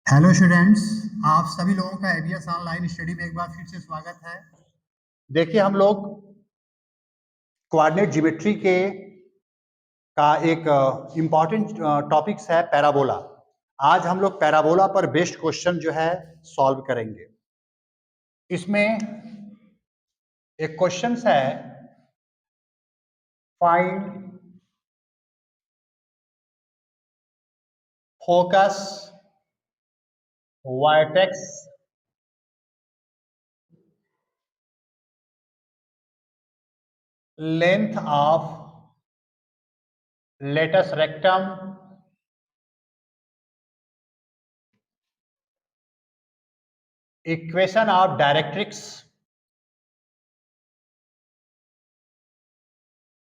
Hello students. आप सभी लोगों का एबीएस ऑनलाइन स्टडी में एक बार फिर से स्वागत है। देखिए हम लोग कोऑर्डिनेट ज्योमेट्री के का एक इम्पॉर्टेंट टॉपिक्स है पैराबोला। आज हम लोग पैराबोला पर बेस्ड क्वेश्चन जो है सॉल्व करेंगे। इसमें एक क्वेश्चन है, find focus vertex length of latus rectum equation of directrix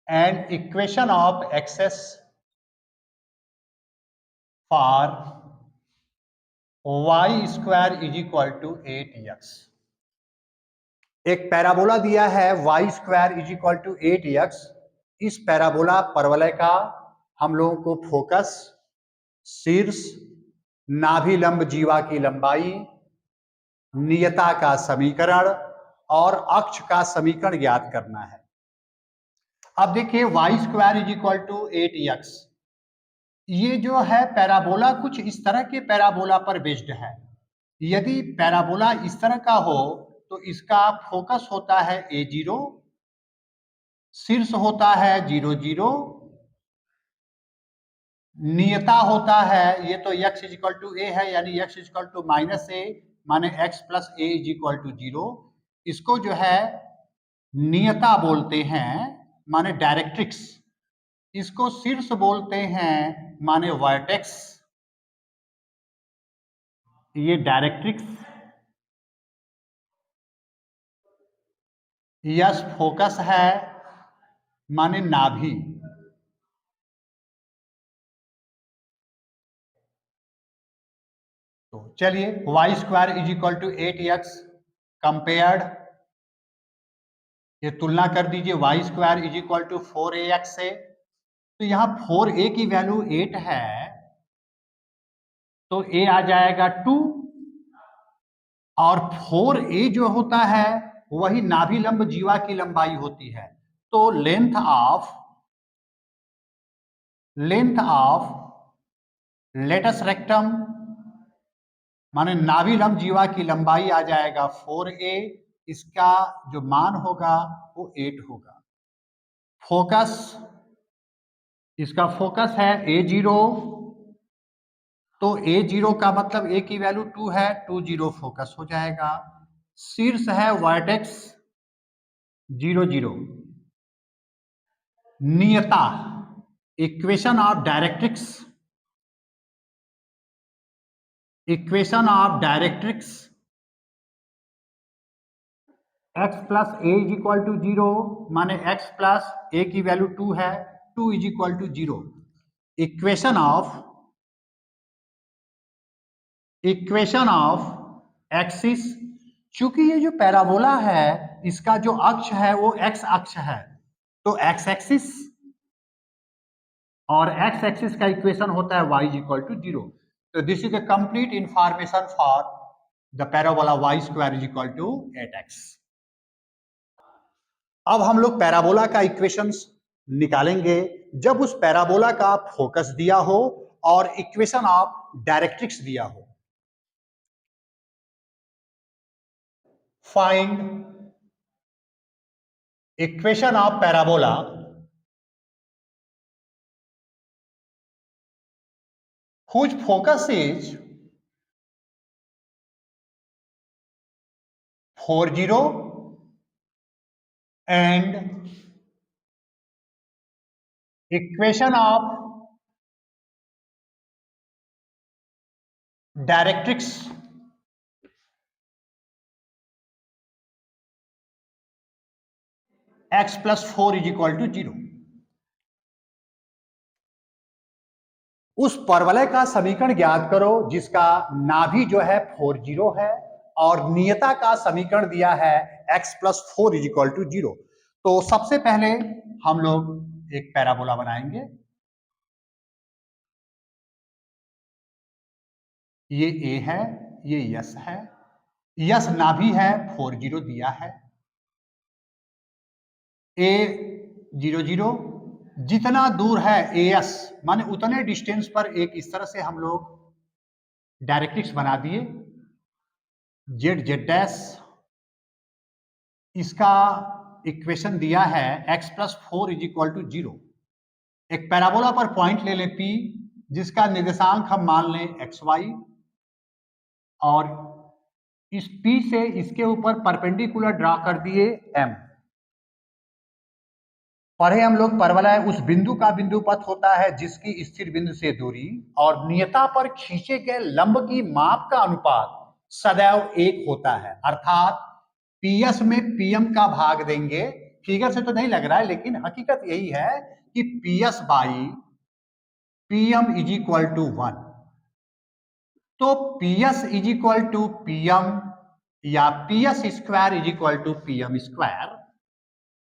and equation of axis for y square is equal to 8x। एक पैराबोला दिया है y square is equal to 8x। इस पैराबोला परवलय का हम लोगों को फोकस, शीर्ष, नाभि लंब जीवा की लंबाई, नियता का समीकरण और अक्ष का समीकरण ज्ञात करना है। अब देखिए y square is equal to 8x, ये जो है पैराबोला कुछ इस तरह के पैराबोला पर बेस्ड है। यदि पैराबोला इस तरह का हो तो इसका फोकस होता है a0, शीर्ष होता है 0 0, नियता होता है, ये तो x is equal to a है यानी x is equal to minus a, माने x plus a is equal to 0। इसको जो है नियता बोलते हैं माने डायरेक्ट्रिक्स, इसको शीर्ष बोलते हैं माने वर्टेक्स, ये डायरेक्ट्रिक्स, यस फोकस है माने नाभि। तो चलिए y square is equal to 8x compared, ये तुलना कर दीजिए y square is equal to 4ax से। तो यहाँ 4a की वैल्यू 8 है तो a आ जाएगा 2, और 4a जो होता है वही नाभि लंब जीवा की लंबाई होती है। तो लेंथ ऑफ लेटस रेक्टम माने नाभि लंब जीवा की लंबाई आ जाएगा 4a, इसका जो मान होगा वो 8 होगा। फोकस, इसका फोकस है a0, तो a0 का मतलब a की वैल्यू 2 है, 2 0 फोकस हो जाएगा। शीर्ष है वर्टेक्स 0 0, नियता equation of directrix, x plus a is equal to 0 माने x प्लस ए की वैल्यू 2 है, 2 is equal to 0। Equation of axis, चूंकि ये जो पैराबोला है इसका जो अक्ष है वो x अक्ष है, तो x एक्सिस, और x एक्सिस का इक्वेशन होता है y इज इक्वल टू 0। तो this is the complete information for the parabola y square is equal to 8x। अब हम लोग पैराबोला का इक्वेशंस निकालेंगे जब उस पैराबोला का फोकस दिया हो और इक्वेशन ऑफ डायरेक्ट्रिक्स दिया हो। Find equation of parabola whose focus is 4 0 and equation of directrix x plus 4 is equal to 0। उस परवलय का समीकरण ज्ञात करो जिसका नाभि जो है 4 0 है और नियता का समीकरण दिया है x plus 4 is equal to 0। तो सबसे पहले हम लोग एक पैराबोला बनाएंगे। ये ए है, ये यस है, यस नाभि है 4 0 दिया है, ए 0 0, जितना दूर है ए एस माने उतने डिस्टेंस पर एक इस तरह से हम लोग डायरेक्ट्रिक्स बना दिए। जेड जेड डैश, इसका इक्वेशन दिया है x plus 4 is equal to 0। एक पैराबोला पर पॉइंट ले लें P, जिसका निर्देशांक हम मान लें एक्स वाई, और इस P से इसके ऊपर परपेंडिकुलर ड्रा कर दिए M। पढ़े हम लोग परवलय उस बिंदु का बिंदु पथ होता है जिसकी स्थिर बिंदु से दूरी और नियता पर खींचे गए लंब की माप का अनुपात सदैव 1 होता है। अर्थात पीएस में पीएम का भाग देंगे। फिगर से तो नहीं लग रहा है, लेकिन हकीकत यही है कि PS by PM is equal to 1। तो PS is equal to PM या PS square is equal to PM square.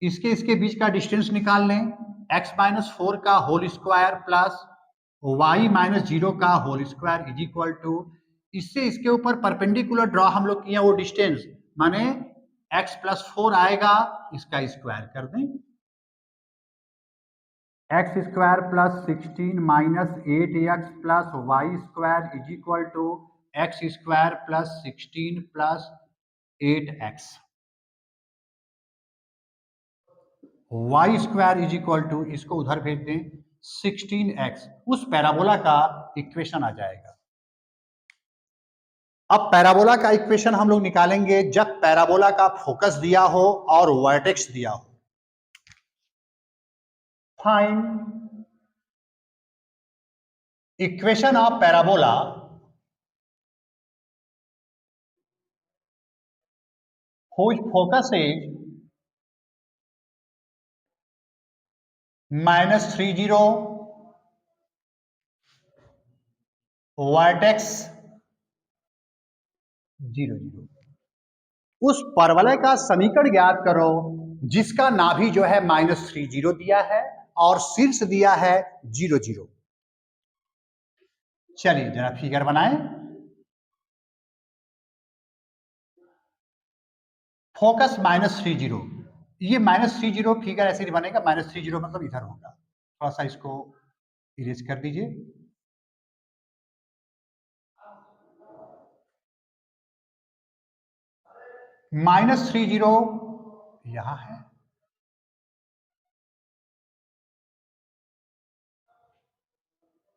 इसके बीच का डिस्टेंस निकाल लें, x माइनस 4 का whole square plus y minus 0 का whole square is equal to, इससे इसके ऊपर परपेंडिकुलर ड्रॉ हम लोग किया वो डिस्टेंस माने x प्लस 4 आएगा, इसका स्क्वायर कर दें, x square plus 16 minus 8x plus y square is equal to x square plus 16 plus 8x। Y square is equal to, इसको उधर भेज दें, 16x, उस पैराबोला का इक्वेशन आ जाएगा। अब पैराबोला का इक्वेशन हम लोग निकालेंगे जब पैराबोला का फोकस दिया हो और वर्टेक्स दिया हो। Find equation of parabola whose focus is -30, vertex 0 0। उस परवलय का समीकरण ज्ञात करो जिसका नाभि जो है -30 दिया है और शीर्ष दिया है 0 0। चलिए जरा फिगर बनाएं। फोकस -30, ये -30 फिगर ऐसे नहीं बनेगा, -30 मतलब इधर होगा। थोड़ा सा इसको इरेज कर दीजिए। -30 यहां है,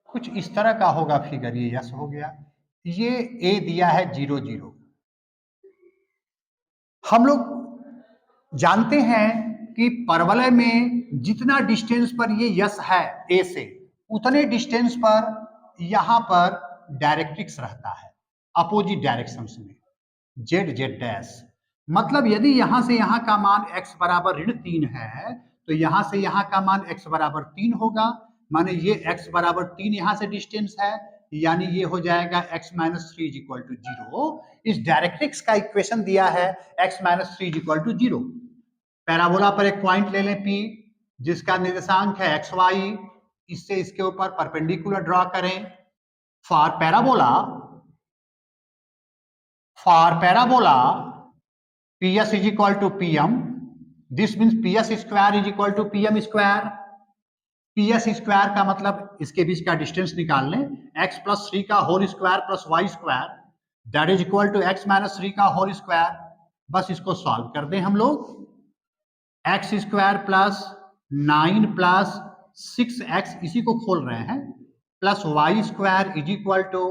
कुछ इस तरह का होगा फिगर, ये यस हो गया। ये ए दिया है 0 0। हम लोग जानते हैं कि परवलय में जितना डिस्टेंस पर ये यस है ए से, उतने डिस्टेंस पर यहां पर डायरेक्ट्रिक्स रहता है अपोजिट डायरेक्शंस में, जेड जेड डैश। मतलब यदि यहां से यहां का मान x बराबर -3 है तो यहां से यहां का मान x बराबर 3 होगा, माने ये x बराबर 3 यहां से डिस्टेंस है, यानी ये हो जाएगा x minus 3 is equal to 0। इस डायरेक्ट्रिक्स का इक्वेशन दिया है x minus 3 is equal to 0। Parabola पर एक पॉइंट ले लें P, जिसका निर्देशांक है एक्स वाई, इससे इसके ऊपर परपेंडिकुलर ड्रॉ करें। For parabola PS is equal to PM, this means PS square is equal to PM square। PS square का मतलब इसके बीच का डिस्टेंस निकाल लें, x प्लस 3 का whole square plus y square that is equal to x minus 3 का whole square. बस इसको सॉल्व कर दें हम लोग, x square plus 9 plus 6x, इसी को खोल रहे हैं, plus y square is equal to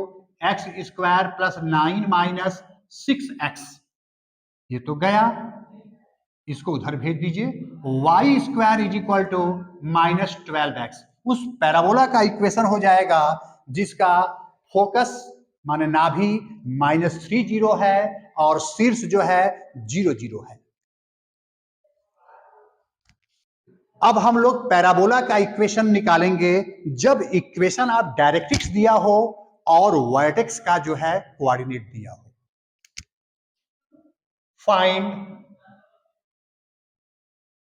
x square plus 9 minus 6x। ये तो गया, इसको उधर भेज दीजिए, y square is equal to -12x। उस पैराबोला का इक्वेशन हो जाएगा जिसका फोकस माने नाभि -30 है और शीर्ष जो है 0 0 है। अब हम लोग पैराबोला का इक्वेशन निकालेंगे जब इक्वेशन ऑफ डायरेक्ट्रिक्स दिया हो और वर्टेक्स का जो है कोऑर्डिनेट दिया हो। Find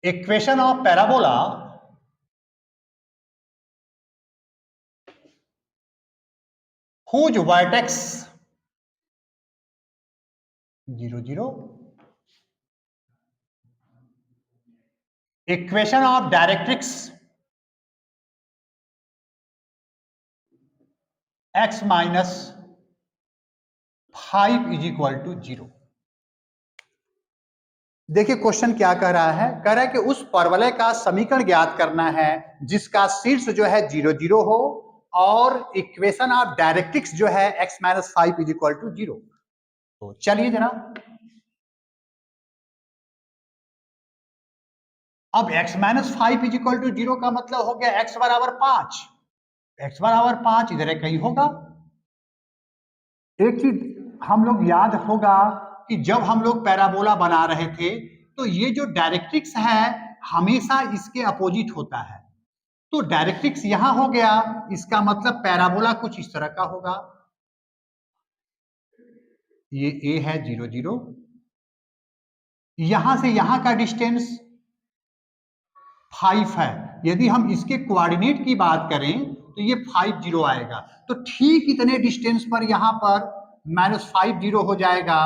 equation of parabola whose vertex 0 0। Equation of directrix x minus 5 is equal to 0। देखिए क्वेश्चन क्या कह रहा है, कह रहा है कि उस परवलय का समीकरण ज्ञात करना है जिसका शीर्ष जो है 0 0 हो और इक्वेशन ऑफ डायरेक्ट्रिक्स जो है x minus 5 is equal to 0। तो चलिए जरा, अब x minus 5 is equal to 0 का मतलब हो गया x बराबर 5। x बराबर 5 इधर कहीं होगा। एक चीज हम लोग याद होगा कि जब हम लोग पैराबोला बना रहे थे तो ये जो डायरेक्ट्रिक्स है हमेशा इसके अपोजिट होता है। तो डायरेक्ट्रिक्स यहां हो गया, इसका मतलब पैराबोला कुछ इस तरह का होगा। ये a है 0 0, यहां से यहां का डिस्टेंस 5 है। यदि हम इसके कोऑर्डिनेट की बात करें तो ये 5 0 आएगा। तो ठीक इतने डिस्टेंस पर यहां पर -5 0 हो जाएगा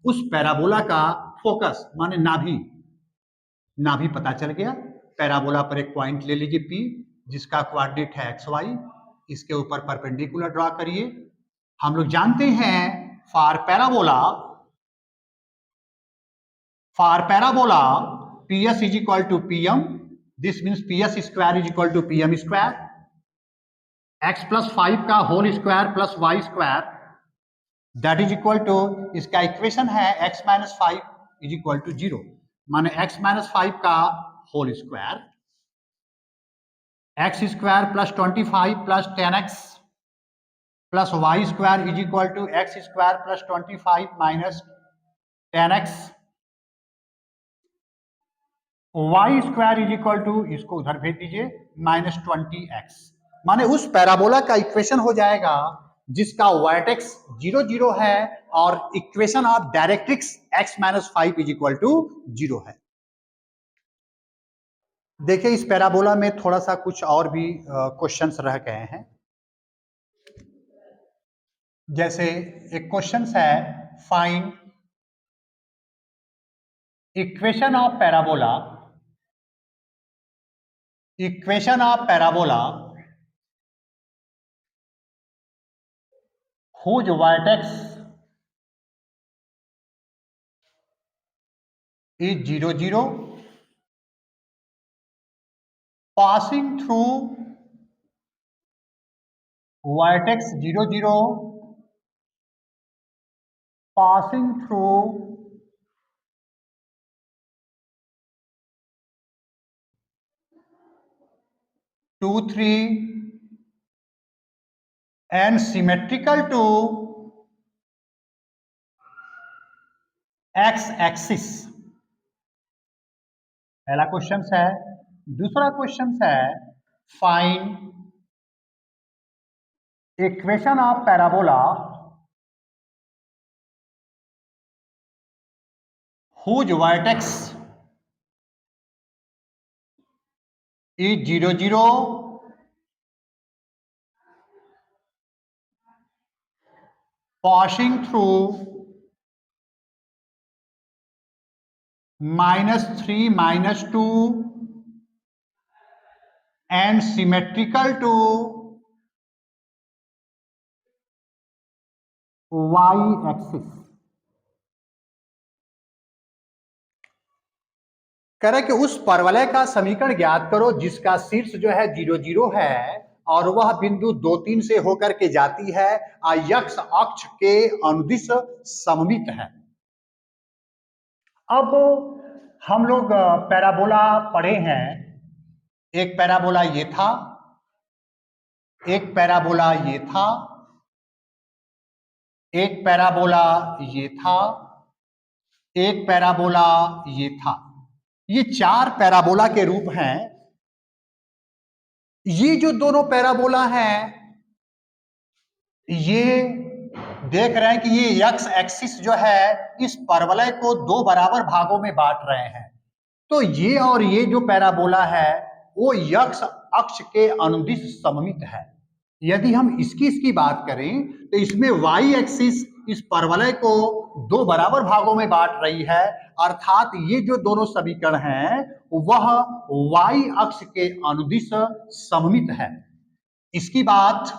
उस पैराबोला का फोकस, माने नाभि। नाभि पता चल गया। पैराबोला पर एक पॉइंट ले लीजिए P, जिसका कोऑर्डिनेट है XY। इसके ऊपर परपेंडिकुलर ड्रॉ करिए। हम लोग जानते हैं for parabola PS is equal to PM, this means PS square is equal to PM square, x plus 5 का whole square plus y square, that is equal to, इसका इक्वेशन है x minus 5 is equal to 0, माने x minus 5 का whole square, x square plus 25 plus 10x plus y square is equal to x square plus 25 minus 10x, y square is equal to, इसको उधर भेज दीजिए, minus 20x। माने उस parabola का equation हो जाएगा जिसका वर्टेक्स 0 0 है और equation of directrix x minus 5 is equal to 0 है। देखिए इस पैराबोला में थोड़ा सा कुछ और भी क्वेश्चंस रह गए हैं। जैसे एक क्वेश्चन है, find equation of parabola whose vertex is 0 0 passing through vertex 0 0 passing through two 3 and symmetrical to x axis। पहला क्वेश्चन है। दूसरा क्वेश्चन है, find equation of parabola whose vertex is 0 0 passing through -3 -2 and symmetrical to y axis। कह रहे कि उस परवलय का समीकरण ज्ञात करो जिसका शीर्ष जो है 0 0 है और वह बिंदु 2 3 से होकर के जाती है x अक्ष के अनुदिश सममित है। अब हम लोग पैराबोला पढ़े हैं। एक पैराबोला ये था, एक पैराबोला ये था, एक पैराबोला ये था, एक पैराबोला ये था। ये 4 पैराबोला के रूप हैं। ये जो दोनों पैराबोला हैं, ये देख रहे हैं कि ये x एक्सिस जो है इस परवलय को 2 बराबर भागों में बांट रहे हैं। तो ये और ये जो पैराबोला है वो x अक्ष के अनुदिश सममित है। यदि हम इसकी बात करें तो इसमें y एक्सिस इस परवलय को दो बराबर भागों में बांट रही है, अर्थात ये जो दोनों समीकरण हैं वह y अक्ष के अनुदिश सममित है। इसकी बात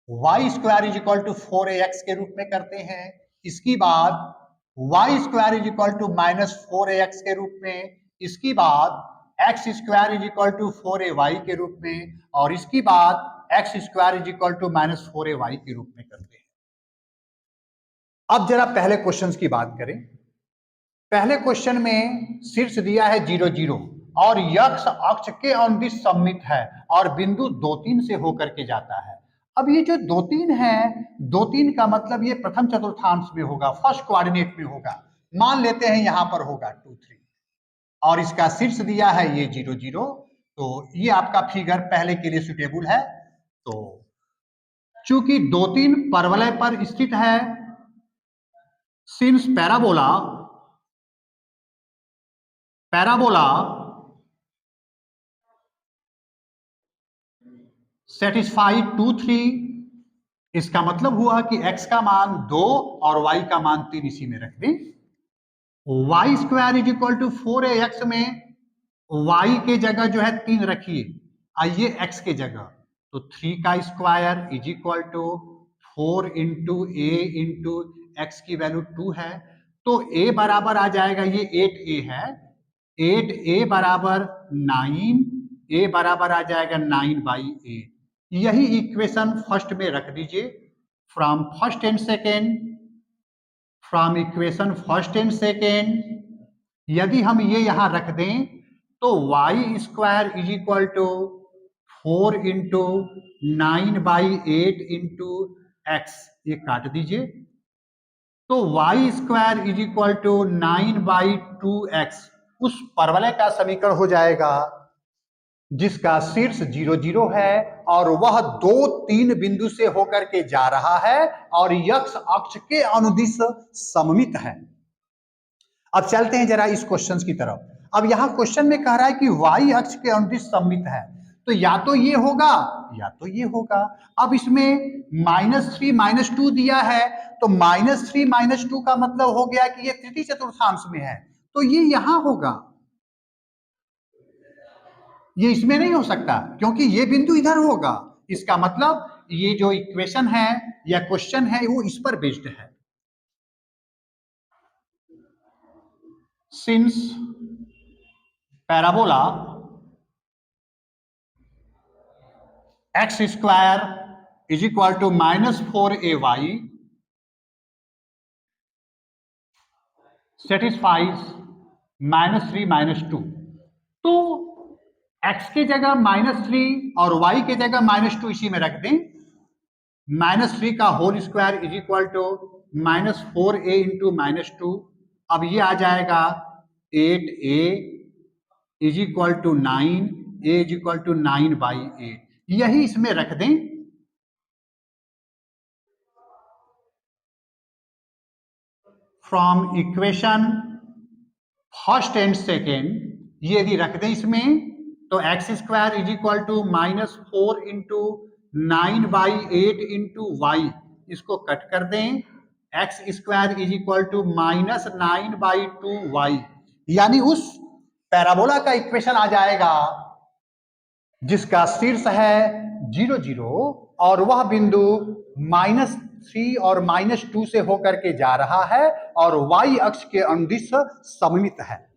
y square is equal to 4ax के रूप में करते हैं, इसकी बात y square is equal to -4ax के रूप में, इसकी बात x square is equal to 4ay के रूप में, और इसकी बात x square is equal to -4ay के रूप में करते हैं। अब जरा पहले क्वेश्चन की बात करें। पहले क्वेश्चन में शीर्ष दिया है 0 0 और यक्ष अक्ष के अनुदिश सममित है और बिंदु 2 3 से होकर के जाता है। अब ये जो 2 3 है, 2 3 का मतलब ये प्रथम चतुर्थांश में होगा, फर्स्ट कोऑर्डिनेट में होगा, मान लेते हैं यहां पर होगा 2 3, और इसका शीर्ष दिया है ये 0 0, तो ये आपका फिगर पहले के लिए सुटेबल है। तो चूंकि 2 3 परवलय पर स्थित है, सिंस पैराबोला सेटिस्फाई 2 3, इसका मतलब हुआ कि x का मान 2 और y का मान 3 इसी में रख दें। y square is equal to 4ax में y के जगह जो है 3 रखिए, आइए x के जगह, तो 3 का square is equal to 4 into a into x की वैल्यू 2 है, तो a बराबर आ जाएगा, ये 8a है, 8a बराबर 9, a बराबर आ जाएगा 9/8। यही इक्वेशन फर्स्ट में रख दीजिए। From equation first and second यदि हम ये यहां रख दें तो y square is equal to 4 into 9/8 into x, ये काट दीजिए, तो y square is equal to 9/2x उस परवलय का समीकरण हो जाएगा जिसका शीर्ष 0 0 है और वह 2 3 बिंदु से होकर के जा रहा है और यक्ष अक्ष के अनुदिश सममित है। अब चलते हैं जरा इस क्वेश्चन की तरफ। अब यहां क्वेश्चन में कह रहा है कि y अक्ष के अनुदिश सममित है, तो या तो ये होगा या तो ये होगा। अब इसमें -3 -2 दिया है, तो -3 -2 का मतलब हो गया कि ये तृतीय चतुर्थांश में है, तो ये यहां होगा, ये इसमें नहीं हो सकता क्योंकि ये बिंदु इधर होगा। इसका मतलब ये जो इक्वेशन है या क्वेश्चन है वो इस पर बेस्ड है। Since parabola x square is equal to -4ay satisfies -3 -2, तो x के जगह -3 और y के जगह -2 इसी में रख दें। -3 का whole square is equal to -4a into -2, अब ये आ जाएगा 8a is equal to 9, a is equal to 9/8, यही इसमें रख दें। From equation first and second ये यदि रख दें इसमें, तो x square is equal to -4 into 9/8 into y, इसको कट कर दें, x square is equal to -9/2y, यानी उस पैराबोला का इक्वेशन आ जाएगा जिसका शीर्ष है 0 0 और वह बिंदु -3 और -2 से होकर के जा रहा है और y अक्ष के अनुदिश सममित है।